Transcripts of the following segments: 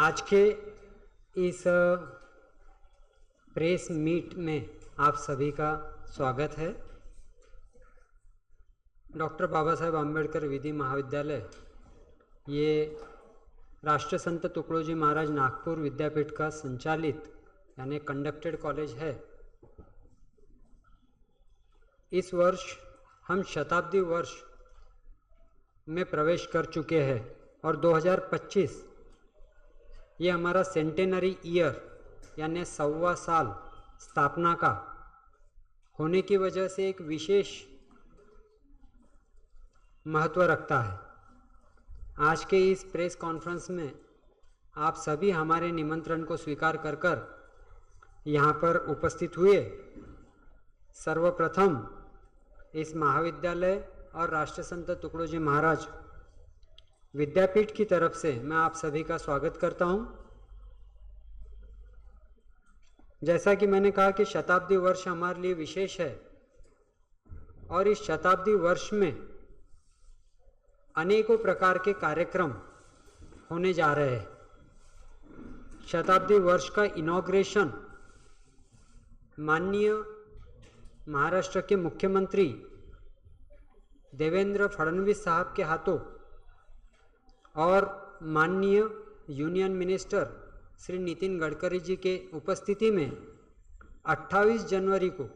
आज के इस प्रेस मीट में आप सभी का स्वागत है। डॉक्टर बाबा साहेब आम्बेडकर विधि महाविद्यालय ये राष्ट्रसंत तुकडोजी महाराज नागपुर विद्यापीठ का संचालित यानी कंडक्टेड कॉलेज है। इस वर्ष हम शताब्दी वर्ष में प्रवेश कर चुके हैं और 2025 ये हमारा सेंटेनरी ईयर यानी 125 साल स्थापना का होने की वजह से एक विशेष महत्व रखता है। आज के इस प्रेस कॉन्फ्रेंस में आप सभी हमारे निमंत्रण को स्वीकार कर कर यहाँ पर उपस्थित हुए। सर्वप्रथम इस महाविद्यालय और राष्ट्रसंत तुकडोजी महाराज विद्यापीठ की तरफ से मैं आप सभी का स्वागत करता हूँ। जैसा कि मैंने कहा कि शताब्दी वर्ष हमारे लिए विशेष है और इस शताब्दी वर्ष में अनेकों प्रकार के कार्यक्रम होने जा रहे हैं। शताब्दी वर्ष का इनॉग्रेशन माननीय महाराष्ट्र के मुख्यमंत्री देवेंद्र फडणवीस साहब के हाथों और माननीय यूनियन मिनिस्टर श्री नितिन गडकरी जी के उपस्थिति में 28 जनवरी को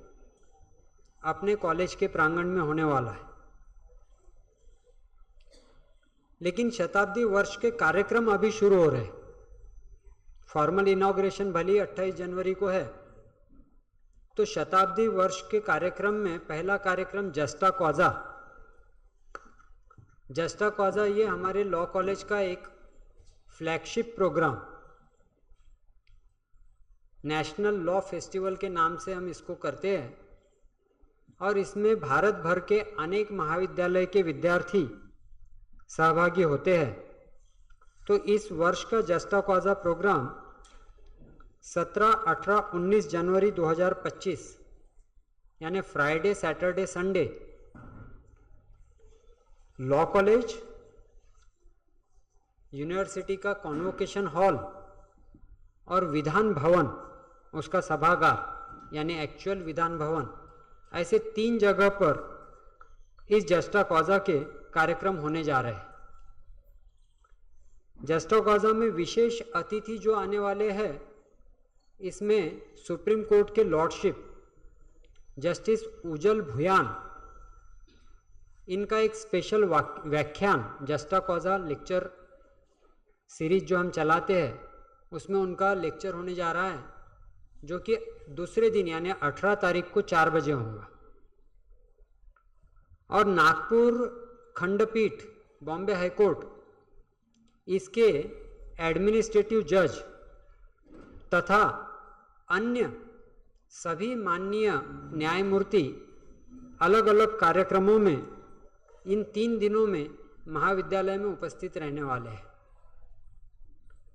अपने कॉलेज के प्रांगण में होने वाला है। लेकिन शताब्दी वर्ष के कार्यक्रम अभी शुरू हो रहे हैं। फॉर्मल इनॉग्रेशन भले 28 जनवरी को है, तो शताब्दी वर्ष के कार्यक्रम में पहला कार्यक्रम जस्टा कॉजा ये हमारे लॉ कॉलेज का एक flagship programme national law festival के नाम से हम इसको करते हैं और इसमें भारत भर के अनेक महाविद्यालय के विद्यार्थी सहभागी होते हैं। तो इस वर्ष का जस्टा कॉजा प्रोग्राम 17, 18, 19 जनवरी 2025 यानी Friday, Saturday, Sunday law college, university का कॉन्वोकेशन हॉल और विधान भवन उसका सभागार यानी एक्चुअल विधान भवन, ऐसे 3 जगह पर इस जस्टा कॉजा के कार्यक्रम होने जा रहे हैं। जस्टा कॉजा में विशेष अतिथि जो आने वाले हैं, इसमें सुप्रीम कोर्ट के लॉर्डशिप जस्टिस उज्जल भुयान, इनका एक स्पेशल व्याख्यान जस्टा कॉजा लेक्चर सीरीज जो हम चलाते हैं उसमें उनका लेक्चर होने जा रहा है, जो कि दूसरे दिन यानी 18 तारीख को 4 बजे होगा। और नागपुर खंडपीठ बॉम्बे हाईकोर्ट इसके एडमिनिस्ट्रेटिव जज तथा अन्य सभी माननीय न्यायमूर्ति अलग अलग कार्यक्रमों में इन 3 दिनों में महाविद्यालय में उपस्थित रहने वाले हैं।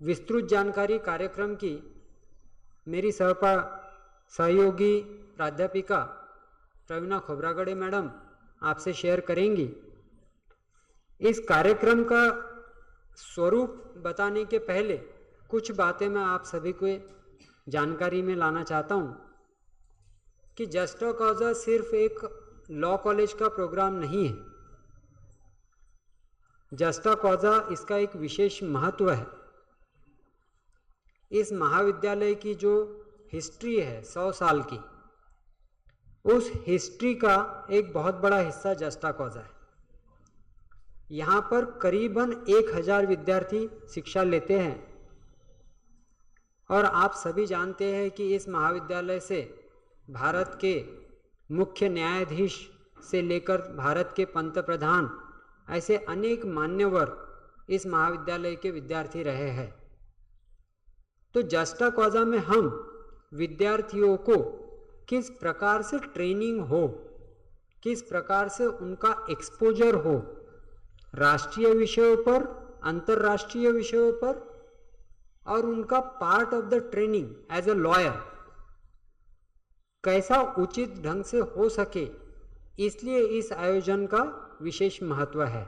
विस्तृत जानकारी कार्यक्रम की मेरी सहयोगी प्राध्यापिका प्रवीणा खोब्रागड़े मैडम आपसे शेयर करेंगी। इस कार्यक्रम का स्वरूप बताने के पहले कुछ बातें मैं आप सभी को जानकारी में लाना चाहता हूँ कि जस्टा कॉजा सिर्फ एक लॉ कॉलेज का प्रोग्राम नहीं है। जस्टा कॉजा इसका एक विशेष महत्व है। इस महाविद्यालय की जो हिस्ट्री है 100 साल की, उस हिस्ट्री का एक बहुत बड़ा हिस्सा जस्टा कॉजा है। यहाँ पर करीबन 1000 विद्यार्थी शिक्षा लेते हैं और आप सभी जानते हैं कि इस महाविद्यालय से भारत के मुख्य न्यायाधीश से लेकर भारत के पंत प्रधान ऐसे अनेक मान्यवर इस महाविद्यालय के विद्यार्थी रहे हैं। तो जस्टा कॉजा में हम विद्यार्थियों को किस प्रकार से ट्रेनिंग हो, किस प्रकार से उनका एक्सपोजर हो राष्ट्रीय विषयों पर, अंतर्राष्ट्रीय विषयों पर, और उनका part of the training as a lawyer कैसा उचित ढंग से हो सके, इसलिए इस आयोजन का विशेष महत्व है।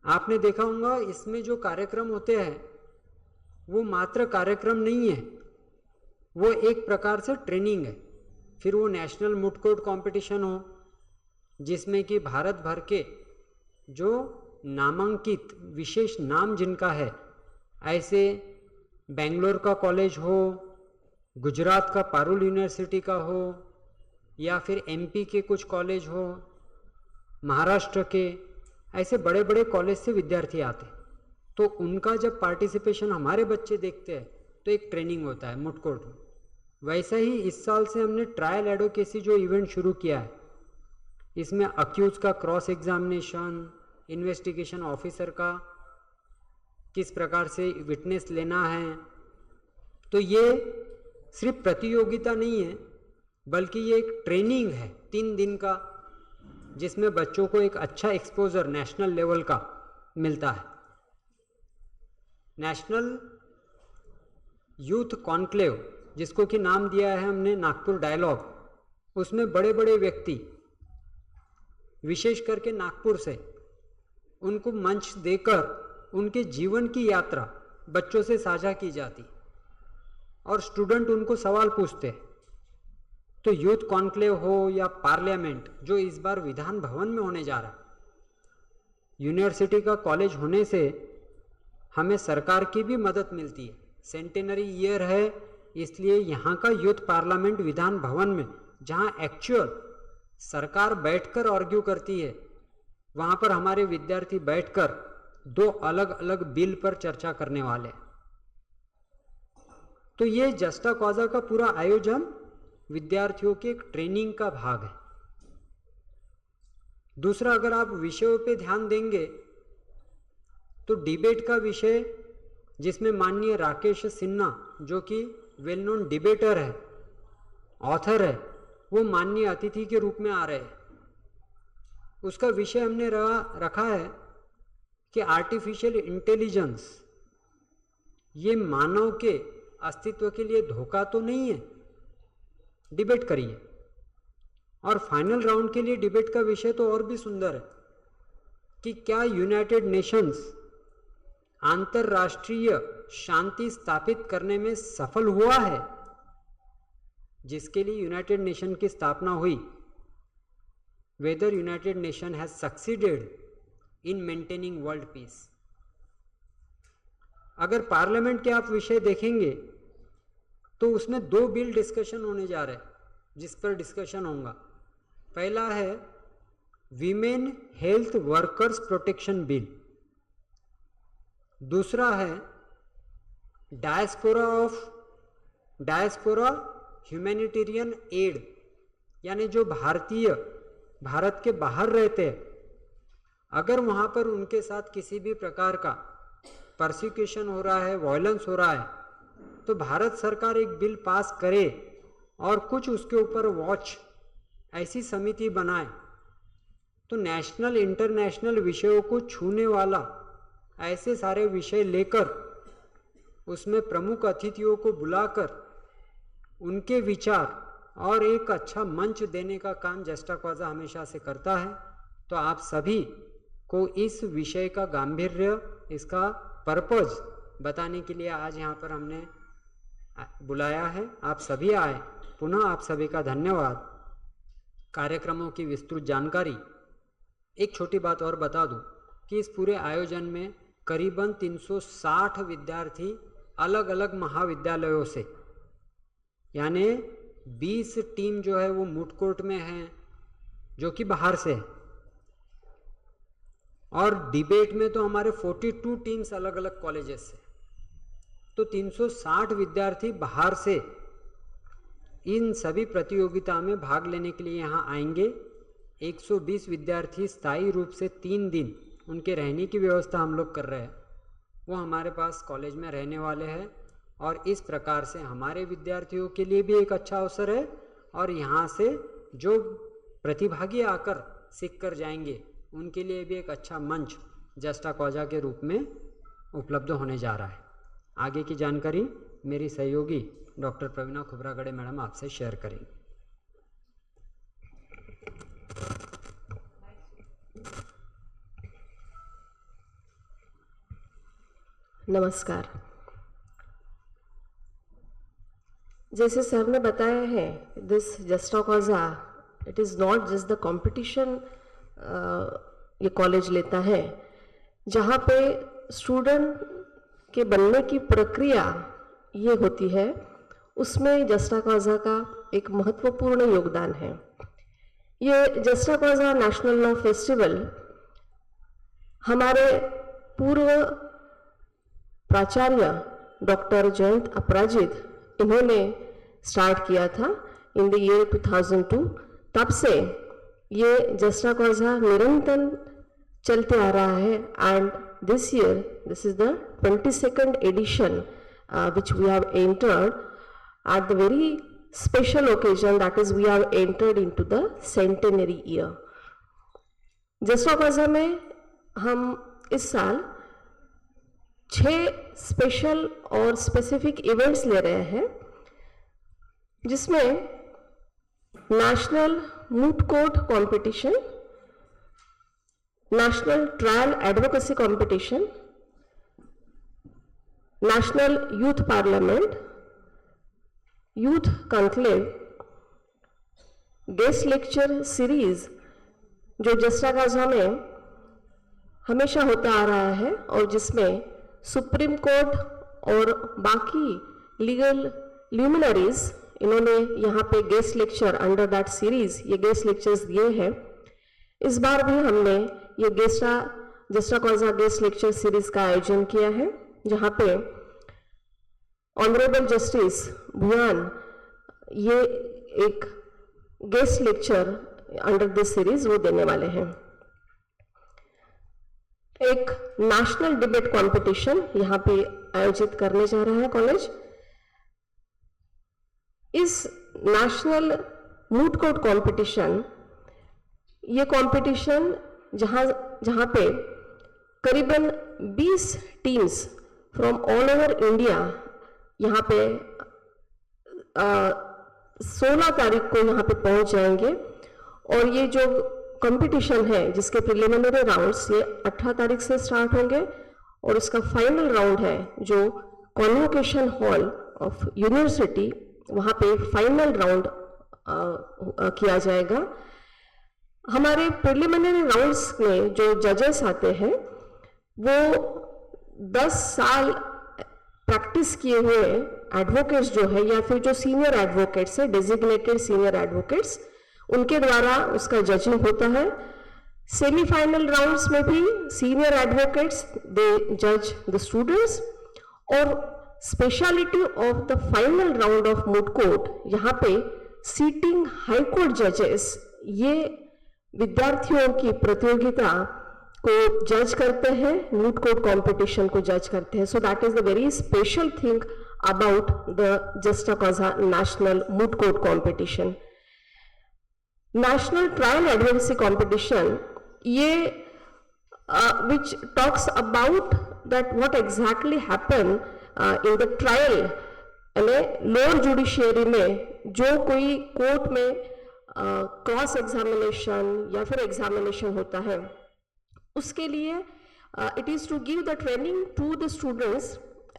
आपने देखा होगा इसमें जो कार्यक्रम होते हैं वो मात्र कार्यक्रम नहीं है, वो एक प्रकार से ट्रेनिंग है। फिर वो नेशनल मूट कोर्ट कंपटीशन हो, जिसमें कि भारत भर के जो नामांकित विशेष नाम जिनका है, ऐसे बेंगलोर का कॉलेज हो, गुजरात का पारुल यूनिवर्सिटी का हो, या फिर एमपी के कुछ कॉलेज हो, महाराष्ट्र के, ऐसे बड़े बड़े कॉलेज से विद्यार्थी आते, तो उनका जब पार्टिसिपेशन हमारे बच्चे देखते हैं तो एक ट्रेनिंग होता है मूट कोर्ट में। वैसा ही इस साल से हमने ट्रायल एडवोकेसी जो इवेंट शुरू किया है, इसमें अक्यूज का क्रॉस एग्जामिनेशन, इन्वेस्टिगेशन ऑफिसर का किस प्रकार से विटनेस लेना है, तो ये सिर्फ प्रतियोगिता नहीं है बल्कि ये एक ट्रेनिंग है 3 दिन का, जिसमें बच्चों को एक अच्छा एक्सपोजर नेशनल लेवल का मिलता है। नेशनल यूथ कॉन्क्लेव, जिसको कि नाम दिया है हमने नागपुर डायलॉग, उसमें बड़े बड़े व्यक्ति विशेष करके नागपुर से, उनको मंच देकर उनके जीवन की यात्रा बच्चों से साझा की जाती और स्टूडेंट उनको सवाल पूछते। तो यूथ कॉन्क्लेव हो या पार्लियामेंट जो इस बार विधान भवन में होने जा रहा है, यूनिवर्सिटी का कॉलेज होने से हमें सरकार की भी मदद मिलती है। सेंटेनरी ईयर है, इसलिए यहाँ का यूथ पार्लियामेंट विधान भवन में, जहाँ एक्चुअल सरकार बैठकर आर्ग्यू करती है, वहाँ पर हमारे विद्यार्थी बैठकर 2 अलग अलग बिल पर चर्चा करने वाले हैं। तो ये जस्टा कॉजा का पूरा आयोजन विद्यार्थियों के एक ट्रेनिंग का भाग है। दूसरा, अगर आप विषयों पे ध्यान देंगे तो डिबेट का विषय, जिसमें माननीय राकेश सिन्हा जो कि वेल नोन डिबेटर है, ऑथर है, वो माननीय अतिथि के रूप में आ रहे हैं। उसका विषय हमने रखा है कि आर्टिफिशियल इंटेलिजेंस ये मानव के अस्तित्व के लिए धोखा तो नहीं है, डिबेट करिए। और फाइनल राउंड के लिए डिबेट का विषय तो और भी सुंदर है कि क्या यूनाइटेड नेशंस अंतरराष्ट्रीय शांति स्थापित करने में सफल हुआ है, जिसके लिए यूनाइटेड नेशन की स्थापना हुई। Whether united nation has succeeded in maintaining world peace. अगर पार्लियामेंट के आप विषय देखेंगे तो उसमें 2 बिल डिस्कशन होने जा रहे हैं, जिस पर डिस्कशन होगा। पहला है women health workers protection bill, दूसरा है डायस्पोरा ह्यूमैनिटेरियन एड, यानी जो भारत के बाहर रहते हैं, अगर वहाँ पर उनके साथ किसी भी प्रकार का परसिक्यूशन हो रहा है, वायलेंस हो रहा है, तो भारत सरकार एक बिल पास करे और कुछ उसके ऊपर वॉच ऐसी समिति बनाए, तो नेशनल इंटरनेशनल विषयों को छूने वाला ऐसे सारे विषय लेकर उसमें प्रमुख अतिथियों को बुलाकर उनके विचार और एक अच्छा मंच देने का काम जस्टा कॉजा हमेशा से करता है। तो आप सभी को इस विषय का गांभीर्य, इसका पर्पज बताने के लिए आज यहाँ पर हमने बुलाया है। आप सभी आए, पुनः आप सभी का धन्यवाद। कार्यक्रमों की विस्तृत जानकारी, एक छोटी बात और बता दूं कि इस पूरे आयोजन में करीबन 360 विद्यार्थी अलग अलग महाविद्यालयों से, यानी 20 टीम जो है वो मूट कोर्ट में है जो कि बाहर से है, और डिबेट में तो हमारे 42 टीम्स अलग अलग कॉलेजेस से। तो 360 विद्यार्थी बाहर से इन सभी प्रतियोगिता में भाग लेने के लिए यहाँ आएंगे। 120 विद्यार्थी स्थायी रूप से 3 दिन उनके रहने की व्यवस्था हम लोग कर रहे हैं, वो हमारे पास कॉलेज में रहने वाले हैं। और इस प्रकार से हमारे विद्यार्थियों के लिए भी एक अच्छा अवसर है, और यहाँ से जो प्रतिभागी आकर सीख कर जाएंगे उनके लिए भी एक अच्छा मंच जस्टा कॉजा के रूप में उपलब्ध होने जा रहा है। आगे की जानकारी मेरी सहयोगी डॉक्टर प्रवीणा खुबरागड़े मैडम आपसे शेयर करेंगी। नमस्कार। जैसे सर ने बताया है, this juxta कॉजा it is not just the competition ये कॉलेज लेता है, जहाँ पे स्टूडेंट के बनने की प्रक्रिया ये होती है, उसमें जस्टा कॉजा का एक महत्वपूर्ण योगदान है। ये जस्टा कॉजा नेशनल लॉ फेस्टिवल हमारे पूर्व प्राचार्य डॉक्टर जयंत अपराजित इन्होंने स्टार्ट किया था इन द ईयर 2002। तब से ये जस्टा कॉजा निरंतर चलते आ रहा है and this year this is the 22nd edition which we have entered at the very special occasion, that is we have entered into the centenary year. Justa Causa में हम इस साल 6 स्पेशल और स्पेसिफिक इवेंट्स ले रहे हैं, जिसमें national moot court competition, national trial advocacy competition, national youth parliament, youth conclave, guest lecture series जो जस्टा कॉजा में हमेशा होता आ रहा है और जिसमें सुप्रीम कोर्ट और बाकी लीगल ल्यूमिनरीज इन्होंने यहाँ पे guest lecture under that series ये गेस्ट लेक्चर्स दिए हैं। इस बार भी हमने ये जस्टा कॉजा गेस्ट लेक्चर सीरीज का आयोजन किया है, जहाँ पे ऑनरेबल जस्टिस भुयान ये एक guest lecture under this series वो देने वाले हैं। एक नेशनल डिबेट कंपटीशन यहाँ पे आयोजित करने जा रहा है कॉलेज। इस नेशनल मूट कोर्ट कंपटीशन ये कंपटीशन जहाँ पे करीबन 20 teams from all over India यहाँ पे 16 तारीख को यहाँ पे पहुँच जाएंगे और ये जो कंपटीशन है जिसके प्रिलिमिनरी राउंड्स ये 18 तारीख से स्टार्ट होंगे और इसका फाइनल राउंड है जो कॉन्वोकेशन हॉल ऑफ यूनिवर्सिटी वहाँ पे फाइनल राउंड किया जाएगा। हमारे प्रिलिमिनरी राउंड्स में जो जजेस आते हैं वो 10 साल प्रैक्टिस किए हुए एडवोकेट्स जो है या फिर जो सीनियर एडवोकेट्स है, डेजिग्नेटेड सीनियर एडवोकेट्स, उनके द्वारा उसका जजिंग होता है। सेमीफाइनल राउंड्स में भी सीनियर एडवोकेट्स दे जज द स्टूडेंट्स और speciality of the final round of moot court यहाँ पे सीटिंग हाई कोर्ट जजेस ये विद्यार्थियों की प्रतियोगिता को जज करते हैं, मूट कोर्ट कंपटीशन को जज करते हैं। So that is the very special thing about the Justa कॉजा national moot court competition. National trial advocacy competition ये which talks about that what exactly happened in the trial यानी lower judiciary में जो कोई court में cross examination या फिर examination होता है उसके लिए it is to give the training to the students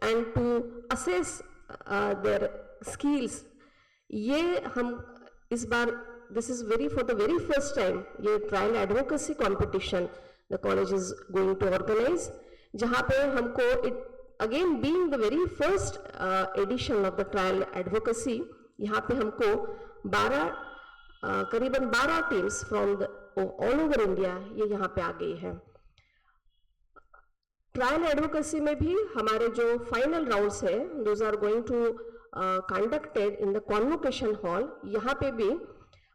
and to assess their skills. ये हम इस बार this is for the very first time ये trial advocacy competition the college is going to organize, जहाँ पे हमको it again being the very first edition of the trial advocacy यहाँ पे हमको करीबन 12 teams from all over India ये यहाँ पे आ गई है। ट्रायल एडवोकेसी में भी हमारे जो फाइनल राउंड्स है those are going to conducted in the convocation hall. यहाँ पे भी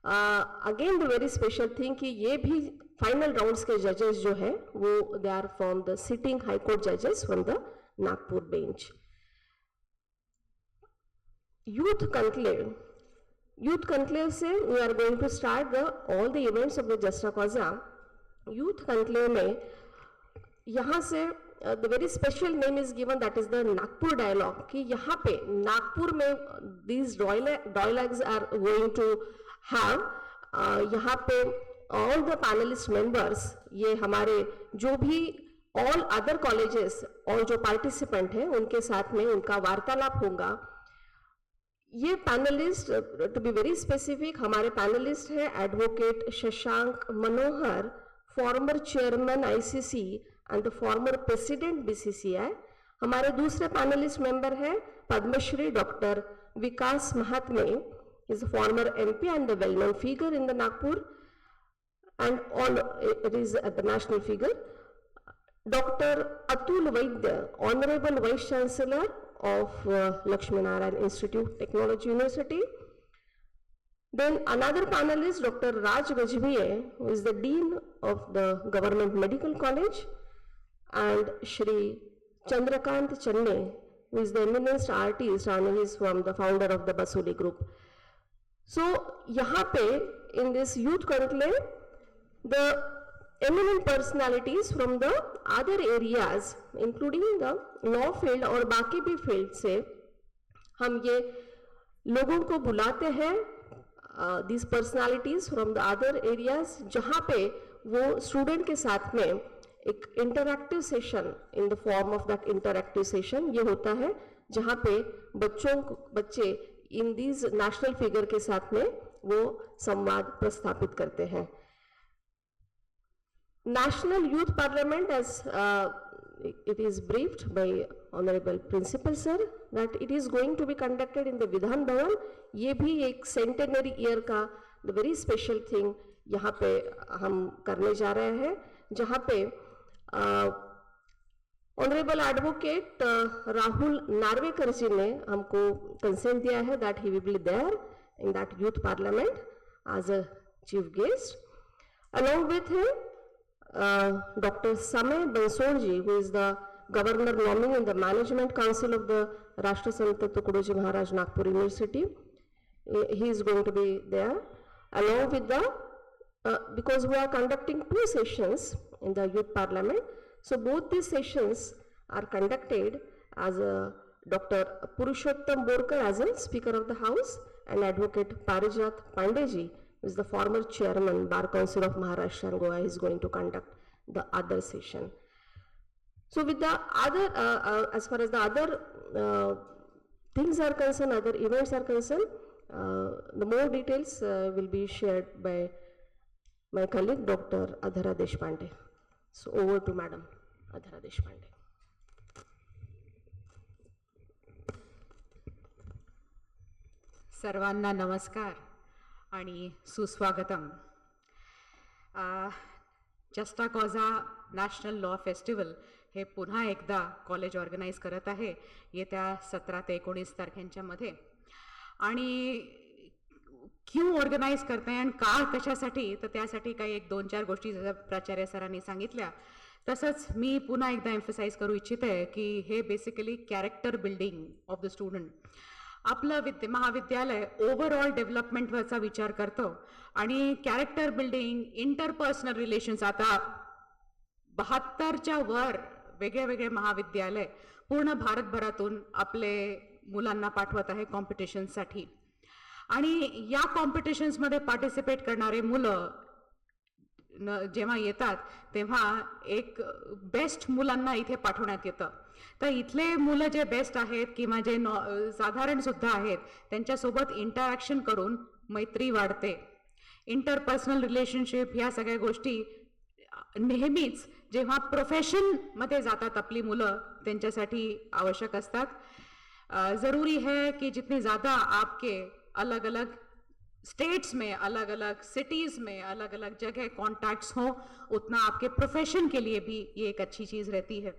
again the very special thing कि ये भी फाइनल राउंड्स के जजेस जो है वो they are from the sitting high court जजेस from the Nagpur bench. Youth conclave से we are going to start the all the events of the Justa Causa. Youth conclave में यहाँ से the very special name is given that is the Nagpur dialogue कि यहाँ पे नागपुर में these dialogues are going to have. यहाँ पे all the panelist members ये हमारे जो भी ऑल अदर कॉलेजेस और जो पार्टिसिपेंट हैं उनके साथ में उनका वार्तालाप होगा। ये panelist, to be very specific, हमारे पैनलिस्ट है advocate Shashank Manohar, former chairman ICC and the former president BCCI. हमारे दूसरे पैनलिस्ट मेंबर है Padmashri doctor Vikas Mahatme, is former MP and the well known figure in the Nagpur and all it is at the national figure. Dr. Atul Vaidya, Honorable Vice Chancellor of Lakshmi Narayan Institute Technology University. Then another panelist, Dr. Raj Gajbhiye, who is the Dean of the Government Medical College, and Shri Chandrakant Channe, who is the eminent artist and he is from the founder of the Basuli Group. So, यहाँ पे in this youth conclave, the eminent personalities from the other areas including the law field और बाकी भी field से हम ये लोगों को बुलाते हैं, these personalities from the other areas, जहाँ पे वो स्टूडेंट के साथ में एक interactive session in the form of that interactive session ये होता है, जहाँ पे बच्चे इन दीज नेशनल फिगर के साथ में वो संवाद प्रस्थापित करते हैं। National Youth Parliament, as it is briefed by Honorable Principal Sir, that it is going to be conducted in the Vidhan Bhavan. ये भी एक centenary year का the very special thing यहाँ पे हम करने जा रहे हैं, जहाँ पे Honorable Advocate राहुल नार्वेकर जी ने हमको consent दिया है that he will be there in that Youth Parliament as a chief guest. Along with him, Dr. Samay Bansorji, who is the Governor nominee in the Management Council of the Rashtrasanta Tukadoji Maharaj Nagpur University. He is going to be there, along with the, because we are conducting 2 sessions in the Youth Parliament. So both these sessions are conducted as Dr. Purushottam Borkar as a Speaker of the House, and Advocate Parijat Pandeji, who is the former Chairman, Bar Council of Maharashtra and Goa, is going to conduct the other session. So with the other, as far as the other things are concerned, other events are concerned, the more details will be shared by my colleague, Dr. Adhara Deshpande. So over to Madam Adhara Deshpande. सर्वांना नमस्कार आणि सुस्वागतम. Juxta कॉजा national law festival हे पुन्हा एकदा college organise करत आहे येत्या 17 ते 19 तारखेंच्या मध्ये. आणि क्यों ऑर्गनाईज करते हैं आणि का कशासाठी, तर त्यासाठी काही 1-2-4 गोष्टी जसं प्राचार्य सरांनी सांगितल्या तसंच मी पुन्हा एकदा एम्फसाइज करू इच्छिते की हे basically character building of the student. आपलं महाविद्यालय ओव्हरऑल डेव्हलपमेंटवरचा विचार करतो आणि कॅरेक्टर बिल्डिंग, इंटरपर्सनल रिलेशन्स, आता 72च्या वर वेगळे वेगळे महाविद्यालय पूर्ण भारतभरातून आपले मुलांना पाठवत आहे कॉम्पिटिशनसाठी. आणि या कॉम्पिटिशन्समध्ये पार्टिसिपेट करणारे मुलं जेव्हा येतात तेव्हा एक बेस्ट मुलांना इथे पाठवण्यात येतं. तर इथले मुलं जे बेस्ट आहेत किंवा जे साधारण सुद्धा आहेत त्यांच्यासोबत इंटरॅक्शन करून मैत्री वाढते. इंटरपर्सनल रिलेशनशिप ह्या सगळ्या गोष्टी नेहमीच जेव्हा प्रोफेशनमध्ये जातात आपली मुलं त्यांच्यासाठी आवश्यक असतात. ज़रूरी है कि जितनी ज़्यादा आपके अलग अलग स्टेट्स में, अलग अलग सिटीज़ में, अलग अलग जगह कॉन्टैक्ट्स हों, उतना आपके प्रोफेशन के लिए भी ये एक अच्छी चीज़ रहती है.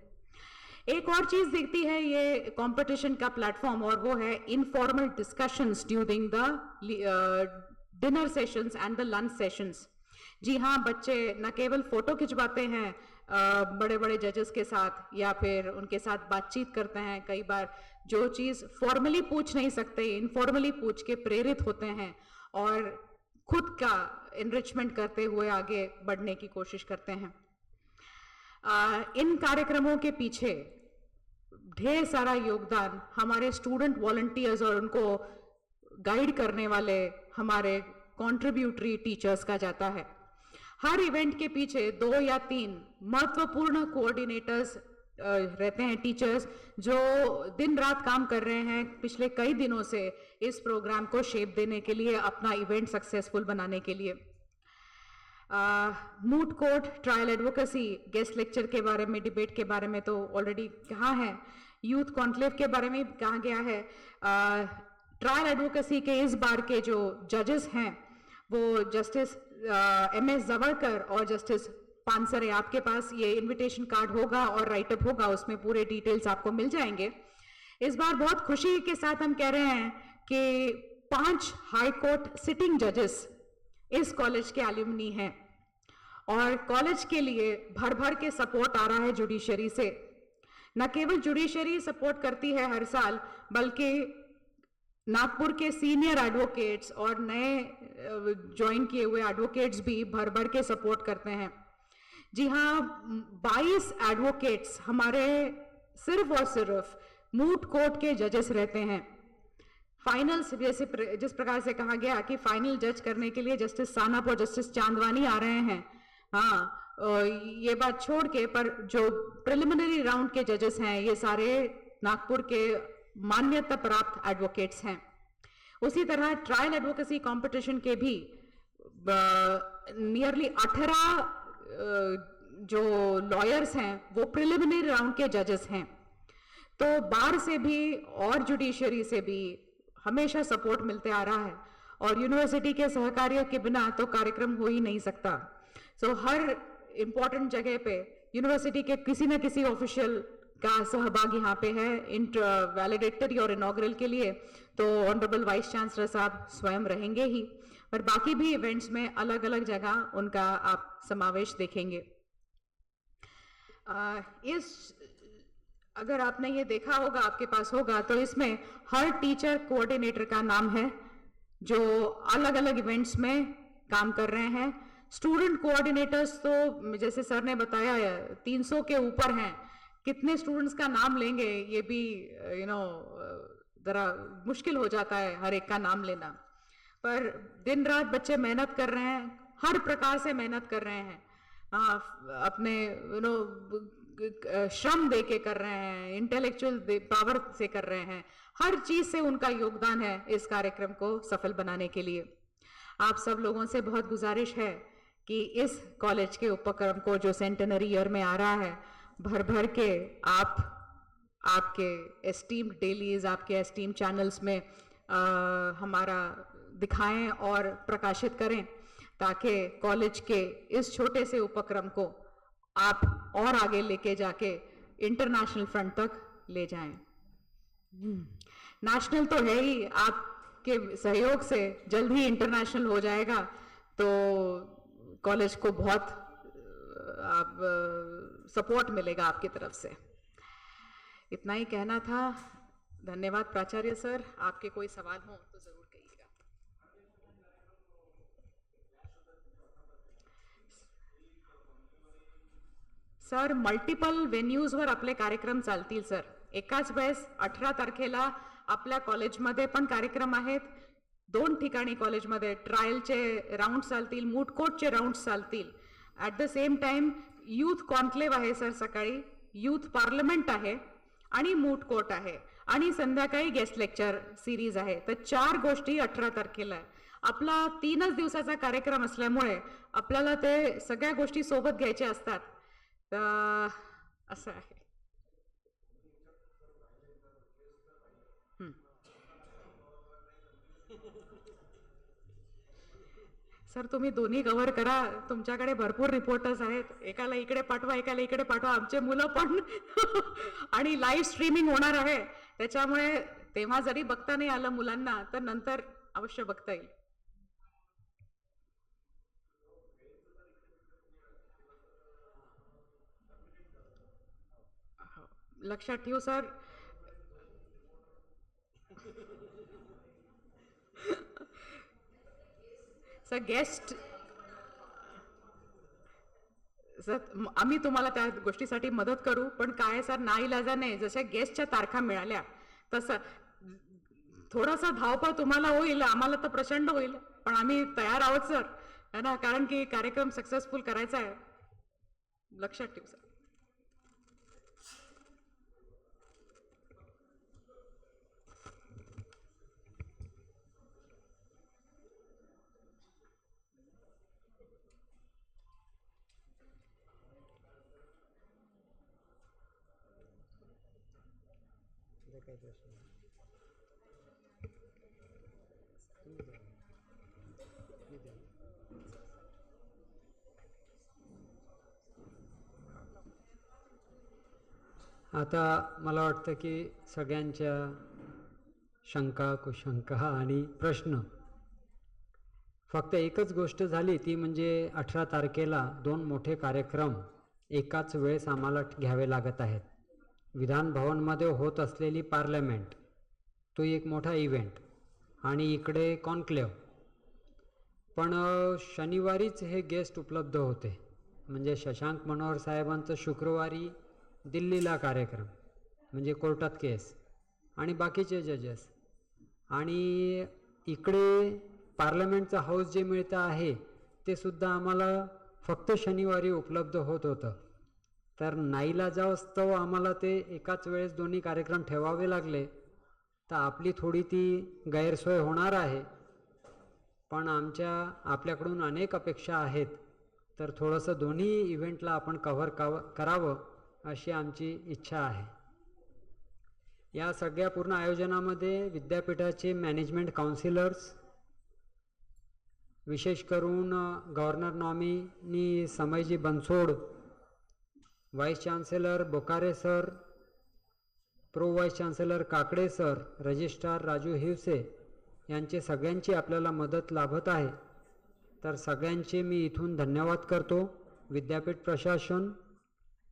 एक और चीज़ दिखती है ये कंपटीशन का प्लेटफॉर्म, और वो है informal discussions during the dinner sessions and the lunch sessions. जी हाँ, बच्चे न केवल फ़ोटो खिंचवाते हैं बड़े बड़े जजेस के साथ या फिर उनके साथ बातचीत करते हैं, कई बार जो चीज़ फॉर्मली पूछ नहीं सकते इनफॉर्मली पूछ के प्रेरित होते हैं और खुद का एनरिचमेंट करते हुए आगे बढ़ने की कोशिश करते हैं. इन कार्यक्रमों के पीछे ढेर सारा योगदान हमारे स्टूडेंट वॉलंटियर्स और उनको गाइड करने वाले हमारे कॉन्ट्रीब्यूटरी टीचर्स का जाता है. हर इवेंट के पीछे 2 या 3 महत्वपूर्ण कोऑर्डिनेटर्स रहते हैं टीचर्स जो दिन रात काम कर रहे हैं पिछले कई दिनों से इस प्रोग्राम को शेप देने के लिए, अपना इवेंट सक्सेसफुल बनाने के लिए। Moot court, trial advocacy, guest lecture के बारे में, डिबेट के बारे में तो ऑलरेडी कहा है, यूथ कॉन्क्लेव के बारे में कहा गया है। ट्रायल एडवोकेसी के इस बार के जो जजेस हैं वो जस्टिस MS जवड़कर और जस्टिस पानसरे, आपके पास ये इनविटेशन कार्ड होगा और राइटअप होगा, उसमें पूरे डिटेल्स आपको मिल जाएंगे। इस बार बहुत खुशी के साथ हम कह रहे हैं कि 5 हाई कोर्ट सिटिंग जजेस इस कॉलेज के एल्यूमनी हैं और कॉलेज के लिए भर भर के सपोर्ट आ रहा है जुडिशरी से। न केवल जुडिशरी सपोर्ट करती है हर साल, बल्कि नागपुर के सीनियर एडवोकेट्स और नए ज्वाइन किए हुए एडवोकेट्स भी भर भर के सपोर्ट करते हैं। जी हाँ, 22 एडवोकेट्स हमारे सिर्फ और सिर्फ मूट कोर्ट के जजेस रहते हैं। फाइनल जैसे जिस प्रकार से कहा गया कि फाइनल जज करने के लिए जस्टिस सानप और जस्टिस चांदवानी आ रहे हैं, हाँ, ये बात छोड़ के, पर जो प्रिलिमिनरी राउंड के जजेस हैं ये सारे नागपुर के मान्यता प्राप्त एडवोकेट्स हैं। उसी तरह ट्रायल एडवोकेसी कंपटीशन के भी नियरली 18 जो लॉयर्स हैं वो प्रिलिमिनरी राउंड के जजेस हैं। तो बार से भी और जुडिशरी से भी हमेशा सपोर्ट मिलते आ रहा है और यूनिवर्सिटी के सहकारियों के बिना तो कार्यक्रम हो ही नहीं सकता। सो हर इंपॉर्टेंट जगह पे यूनिवर्सिटी के किसी न किसी ऑफिशियल का सहभाग यहाँ पे है वैलिडेटरी और इनॉग्रल के लिए, तो ऑनरेबल वाइस चांसलर साहब स्वयं रहेंगे ही, पर बाकी भी इवेंट्स में अलग अलग जगह उनका आप समावेश देखेंगे। अगर आपने ये देखा होगा, आपके पास होगा, तो इसमें हर टीचर कोऑर्डिनेटर का नाम है जो अलग अलग इवेंट्स में काम कर रहे हैं। स्टूडेंट कोऑर्डिनेटर्स तो जैसे सर ने बताया 300 के ऊपर हैं। कितने स्टूडेंट्स का नाम लेंगे ये भी जरा मुश्किल हो जाता है हर एक का नाम लेना, पर दिन रात बच्चे मेहनत कर रहे हैं, हर प्रकार से मेहनत कर रहे हैं, अपने श्रम दे के कर रहे हैं, इंटेलेक्चुअल पावर से कर रहे हैं, हर चीज से उनका योगदान है इस कार्यक्रम को सफल बनाने के लिए। आप सब लोगों से बहुत गुजारिश है कि इस कॉलेज के उपक्रम को जो सेंटेनरी ईयर में आ रहा है, भर भर के आपके एस्टीम्ड डेलीज, आपके एस्टीम्ड चैनल्स में हमारा दिखाएं और प्रकाशित करें, ताकि कॉलेज के इस छोटे से उपक्रम को आप और आगे लेके जाके इंटरनेशनल फ्रंट तक ले जाएं। नेशनल तो है ही, आपके सहयोग से जल्द ही इंटरनेशनल हो जाएगा, तो कॉलेज को बहुत सपोर्ट मिलेगा आपकी तरफ से। इतना ही कहना था। धन्यवाद प्राचार्य सर। आपके कोई सवाल हो तो जरूर कहिएगा। सर, मल्टिपल वेन्यूजवर आपले कार्यक्रम चालतील सर। एकाच वेळेस 18 तारखेला आपल्या कॉलेजमध्ये पण कार्यक्रम आहेत। 2 ठिकाणी कॉलेजमध्ये ट्रायलचे राउंड चालतील, मूट कोर्टचे राउंड चालतील। At the same time youth conclave आहे सर सकाळी, यूथ पार्लमेंट आहे आणि मूट कोर्ट आहे आणि संध्याकाळी गेस्ट लेक्चर सिरीज आहे। तर 4 गोष्टी 18 तारखेला आहे। आपला 3च दिवसाचा कार्यक्रम असल्यामुळे आपल्याला ते सगळ्या गोष्टी सोबत घ्यायच्या असतात, असं आहे। सर, तुम्ही दोन्ही कव्हर करा, तुमच्याकडे भरपूर रिपोर्टर्स आहेत, एकाला इकडे पाठवा, एकाला इकडे पाठवा, आमचे मुलं पण आणि लाईव्ह स्ट्रीमिंग होणार आहे, त्याच्यामुळे तेव्हा जरी बघता नाही आलं मुलांना तर नंतर अवश्य बघता येईल। लक्षात ठेवू सर। सर गेस्ट सर, आम्ही तुम्हाला त्या गोष्टीसाठी मदत करू, पण काय सर, नाईलाजाने जशा गेस्टच्या तारखा मिळाल्या तसं थोडासा धावपळ तुम्हाला होईल, आम्हाला तर प्रचंड होईल, पण आम्ही तयार आहोत सर, है ना, कारण की कार्यक्रम सक्सेसफुल करायचा आहे। लक्षात ठेवू सर। काही प्रश्न नाही. तुम्ही द्या. मी द्या. आता मला वाटतं की सगळ्यांच्या शंका कुशंका आणि प्रश्न फक्त एकच गोष्ट झाली, ती म्हणजे 18 तारखेला 2 मोठे कार्यक्रम एकाच वेळेस आम्हाला घ्यावे लागत आहेत. विधान भवनमध्ये होत असलेली पार्लमेंट तो एक मोठा इव्हेंट आणि इकडे कॉन्क्लेव. पण शनिवारीच हे गेस्ट उपलब्ध होते, म्हणजे शशांक मनोहर साहेबांचं शुक्रवारी दिल्लीला कार्यक्रम म्हणजे कोर्टात केस आणि बाकीचे जजेस, आणि इकडे पार्लमेंटचं हाऊस जे मिळतं आहे ते सुद्धा आम्हाला फक्त शनिवारी उपलब्ध होत होतं. तर नाईलाजास्तव आम्हाला ते एकाच वेळेस दोन्ही कार्यक्रम ठेवावे लागले. तर आपली थोडी ती गैरसोय होणार आहे, पण आपल्याकडून अनेक अपेक्षा आहेत. तर थोडंसं दोन्ही इव्हेंटला आपण करावं अशी आमची इच्छा आहे. या सगळ्या पूर्ण आयोजनामध्ये विद्यापीठाचे मॅनेजमेंट काउन्सिलर्स, विशेष करून गव्हर्नर नॉमिनी समयजी Bansod, vice chancellor Bokare sir, pro vice chancellor Kakade sir, registrar Raju Hiwase यांचे सगळ्यांची आपल्याला मदत लाभत आहे. तर सगळ्यांचे मी इथून धन्यवाद करतो. विद्यापीठ प्रशासन,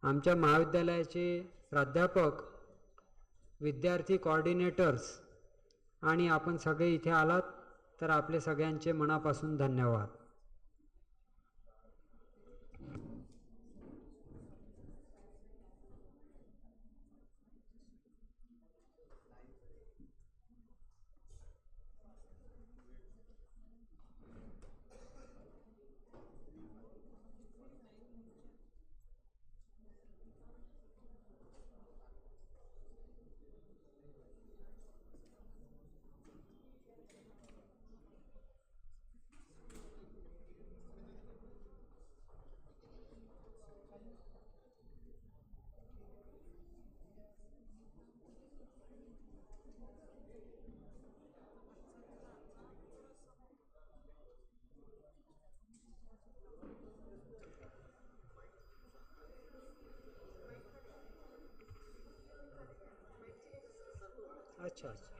आमच्या महाविद्यालयाचे प्राध्यापक, विद्यार्थी कोऑर्डिनेटर्स आणि आपण सगळे इथे आलात तर आपले सगळ्यांचे मनापासून धन्यवाद. अच्छा अच्छा.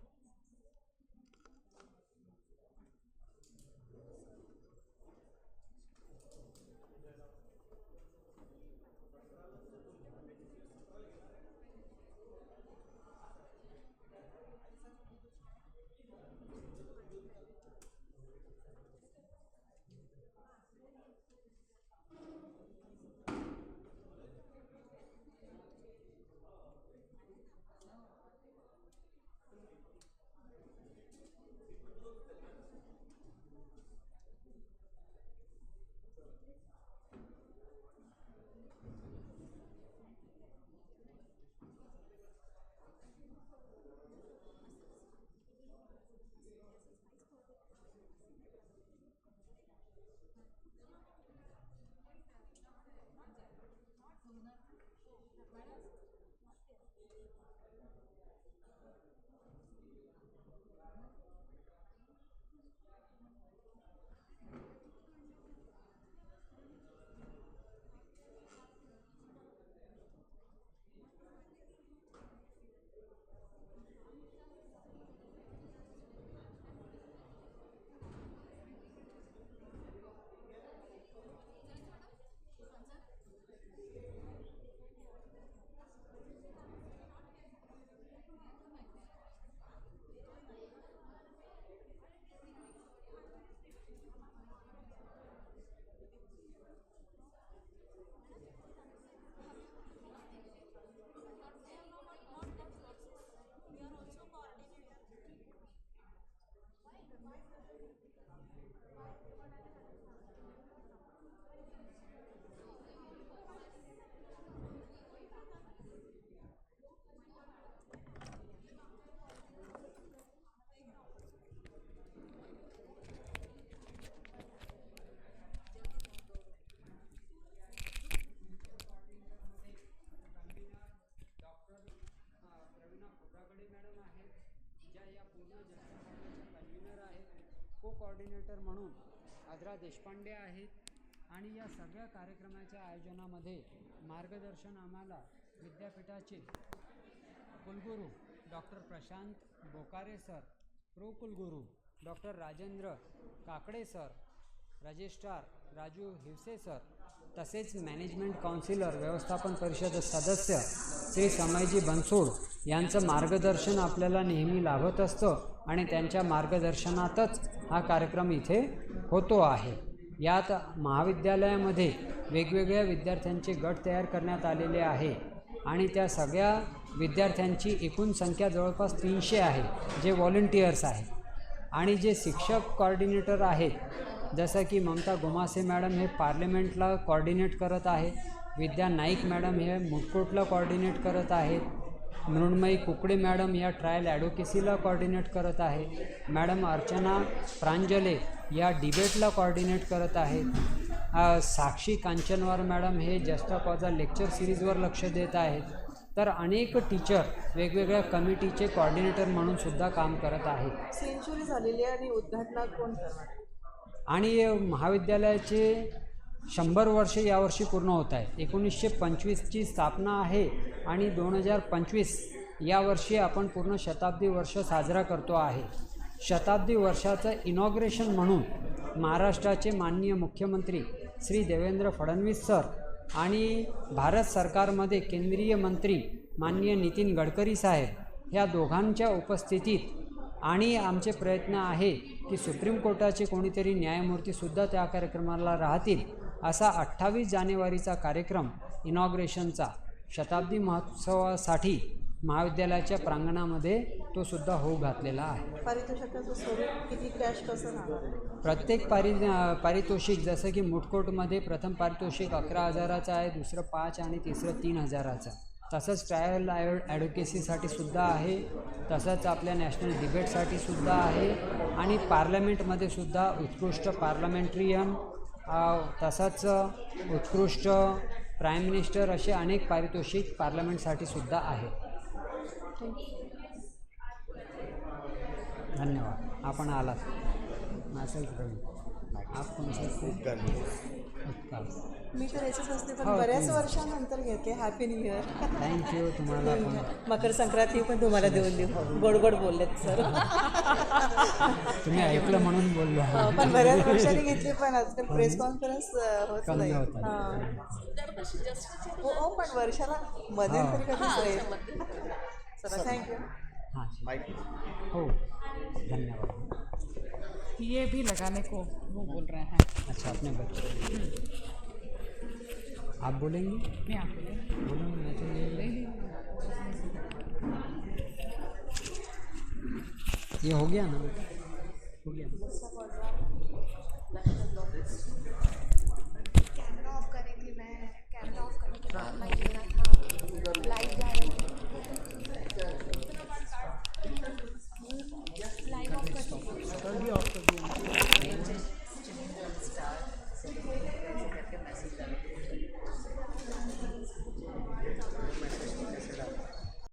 कोऑर्डिनेटर म्हणून आद्रा देशपांडे आहेत आणि या सगळ्या कार्यक्रमाच्या आयोजनामध्ये मार्गदर्शन आम्हाला विद्यापीठाचे कुलगुरू doctor Prashant Bokare sir, pro कुलगुरू doctor Rajendra Kakade sir, registrar Raju Hiwase sir, तसेच मॅनेजमेंट काउन्सिलर व्यवस्थापन परिषद सदस्य श्री समयजी बनसोड यांचं मार्गदर्शन आपल्याला नेहमी लाभत असतं आणि त्यांच्या मार्गदर्शनातच हा कार्यक्रम इथे होतो आहे. यात महाविद्यालयामध्ये वेगवेगळ्या विद्यार्थ्यांचे गट तयार करण्यात आलेले आहे आणि त्या सगळ्या विद्यार्थ्यांची एकूण संख्या जवळपास 300 आहे, जे व्हॉलंटियर्स आहेत. आणि जे शिक्षक कोऑर्डिनेटर आहेत, जसं की ममता गोमासे मॅडम हे पार्लमेंटला कोऑर्डिनेट करत आहेत, विद्या नाईक मॅडम हे मुटकोटला कोऑर्डिनेट करत आहेत, मृण्मयी कुकडे मॅडम या ट्रायल ॲडव्होकेसीला कोऑर्डिनेट करत आहे, मॅडम अर्चना प्रांजले या डिबेटला कोऑर्डिनेट करत आहेत, साक्षी कांचनवार मॅडम हे जस्ट कॉजा लेक्चर सिरीजवर लक्ष देत आहेत. तर अनेक टीचर वेगवेगळ्या कमिटीचे कोऑर्डिनेटर म्हणून सुद्धा काम करत आहेत. सेंचुरी झालेली आहे आणि उद्घाटनात कोण करणार? आणि महाविद्यालयाचे 100 वर्ष यावर्षी पूर्ण होत आहे. 1925ची स्थापना आहे आणि 2025 यावर्षी आपण पूर्ण शताब्दी वर्ष साजरा करतो आहे. शताब्दी वर्षाचं इनॉग्रेशन म्हणून महाराष्ट्राचे माननीय मुख्यमंत्री श्री देवेंद्र फडणवीस सर आणि भारत सरकारमध्ये केंद्रीय मंत्री माननीय नितीन गडकरी साहेब ह्या दोघांच्या उपस्थितीत आणि आमचे प्रयत्न आहे की सुप्रीम कोर्टाचे कोणीतरी न्यायमूर्तीसुद्धा त्या कार्यक्रमाला राहतील, असा 28 जानेवारीचा कार्यक्रम इनॉग्रेशनचा शताब्दी महोत्सवासाठी महाविद्यालयाच्या प्रांगणामध्ये तो सुद्धा होऊ घातलेला आहे. पारितोषिकाचं स्वरूप किती, कॅश कसं राहणार आहे? प्रत्येक पारितोषिक जसं की मुटकोटमध्ये प्रथम पारितोषिक 11,000चं आहे, दुसरं 5 आणि तिसरं 3,000चं. तसंच ट्रायल ॲडव्होकेसीसाठी सुद्धा आहे, तसंच आपल्या नॅशनल डिबेटसाठी सुद्धा आहे आणि पार्लमेंटमध्ये सुद्धा उत्कृष्ट पार्लमेंट्रियन, तसंच उत्कृष्ट प्राईम मिनिस्टर असे अनेक पारितोषिक पार्लमेंटसाठी सुद्धा आहे. धन्यवाद, आपण आलात. असेल आप कोणसे उत्काल. मी तर याचीच असते, पण बऱ्याच वर्षानंतर घेते. Happy new year. थँक्यू तुम्हाला पण. मकर संक्रांती पण तुम्हाला देऊन देऊ. गोड गोड बोललेत सर. तुम्ही ऐकलं म्हणून बोललो. पण बऱ्याच वर्षांनी घेतली, पण आजकाल प्रेस कॉन्फरन्स होत कमी नाही. होतात. हो, पण वर्षाला मध्ये तरी कधी सर. थँक्यू. हाँ हो, धन्यवाद. ये भी लगाने को वो बोल रहे हैं. अच्छा, अपने बच्चे आप बोलेंगे? मैं आपको बोलो, मैं तो ये हो गया ना बेटा, हो गया.